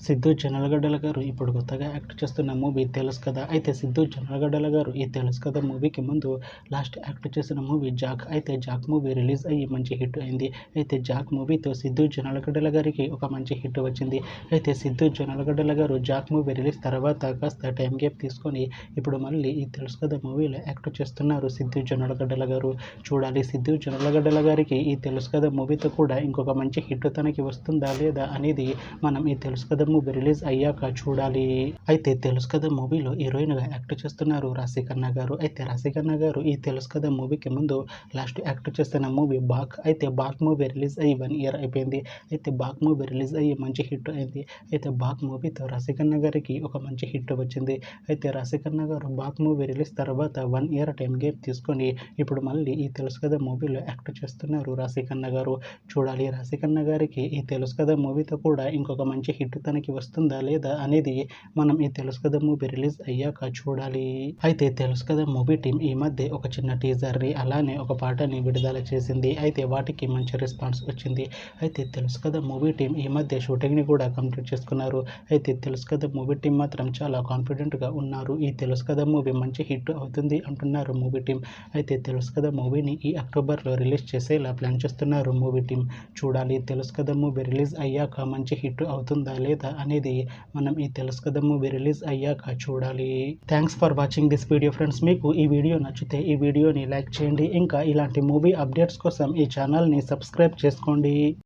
సిద్ధు జొన్నలగడ్డల గారు ఇప్పుడు కొత్తగా యాక్ట్ చేస్తున్న మూవీ తెలుసు కదా. అయితే సిద్ధు జొన్నలగడ్డల గారు ఈ తెలుసు కదా మూవీకి ముందు లాస్ట్ యాక్ట్ చేసిన మూవీ జాక్. అయితే జాక్ మూవీ రిలీజ్ అయ్యి మంచి హిట్ అయింది. అయితే జాక్ మూవీతో సిద్ధు జొన్నలగడ్డల గారికి ఒక మంచి హిట్ వచ్చింది. అయితే సిద్ధు జొన్నలగడ్డల గారు జాక్ మూవీ రిలీజ్ తర్వాత కాస్త టైం గ్యాప్ తీసుకొని ఇప్పుడు మళ్ళీ ఈ తెలుసు కదా మూవీలో యాక్ట్ చేస్తున్నారు సిద్ధు జొన్నలగడ్డల గారు. చూడాలి సిద్ధు జొన్నలగడ్డల గారికి ఈ తెలుసు కదా మూవీతో కూడా ఇంకొక మంచి హిట్ తనకి వస్తుందా లేదా అనేది మనం ఈ తెలుసు కదా మూవీ రిలీజ్ అయ్యాక చూడాలి. అయితే తెలుసు కదా మూవీలో హీరోయిన్గా యాక్ట్ చేస్తున్నారు రాశిఖన్నా గారు. అయితే రాశిఖన్నా గారు ఈ తెలుసు కదా మూవీకి ముందు లాస్ట్ యాక్ట్ చేస్తున్న మూవీ బాక్. అయితే బాక్ మూవీ రిలీజ్ అయ్యి 1 ఇయర్ అయిపోయింది. అయితే బాక్ మూవీ రిలీజ్ అయ్యి మంచి హిట్ అయింది. అయితే బాక్ మూవీతో రాశిఖన్నా గారికి ఒక మంచి హిట్ వచ్చింది. అయితే రాశిఖన్నా గారు బాక్ మూవీ రిలీజ్ తర్వాత 1 ఇయర్ టైం గ్యాప్ తీసుకొని ఇప్పుడు మళ్ళీ ఈ తెలుసు కదా మూవీలో యాక్ట్ చేస్తున్నారు రాశిఖన్నా గారు. చూడాలి రాశిఖన్నా గారికి ఈ తెలుసు కదా మూవీతో కూడా ఇంకొక మంచి హిట్ తనకి వస్తుందా లేదా అనేది మనం ఈ తెలుసు కదా మూవీ రిలీజ్ అయ్యాక చూడాలి. అయితే తెలుసు కదా మూవీ టీం ఈ మధ్య ఒక చిన్న టీజర్ని అలానే ఒక పాటని విడుదల చేసింది. అయితే వాటికి మంచి రెస్పాన్స్ వచ్చింది. అయితే తెలుసు కదా మూవీ టీం ఈ మధ్య షూటింగ్ని కూడా కంప్లీట్ చేసుకున్నారు. అయితే తెలుసు కదా మూవీ టీం మాత్రం చాలా కాన్ఫిడెంట్గా ఉన్నారు. ఈ తెలుసు కదా మూవీ మంచి హిట్ అవుతుంది అంటున్నారు మూవీ టీం. అయితే తెలుసు కదా మూవీని ఈ అక్టోబర్లో రిలీజ్ చేసేలా ప్లాన్ చేస్తున్నారు మూవీ టీం. చూడాలి తెలుసు కదా మూవీ రిలీజ్ అయ్యాక మంచి హిట్ అవుతుందా లేదా అనేది మనం ఈ తెలుసు కదా మూవీ రిలీజ్ అయ్యాక చూడాలి. Thanks for watching this video friends. మీకు ఈ వీడియో నచ్చితే ఈ వీడియోని లైక్ చేయండి. ఇంకా ఇలాంటి మూవీ అప్డేట్స్ కోసం ఈ ఛానల్ని సబ్స్క్రైబ్ చేసుకోండి.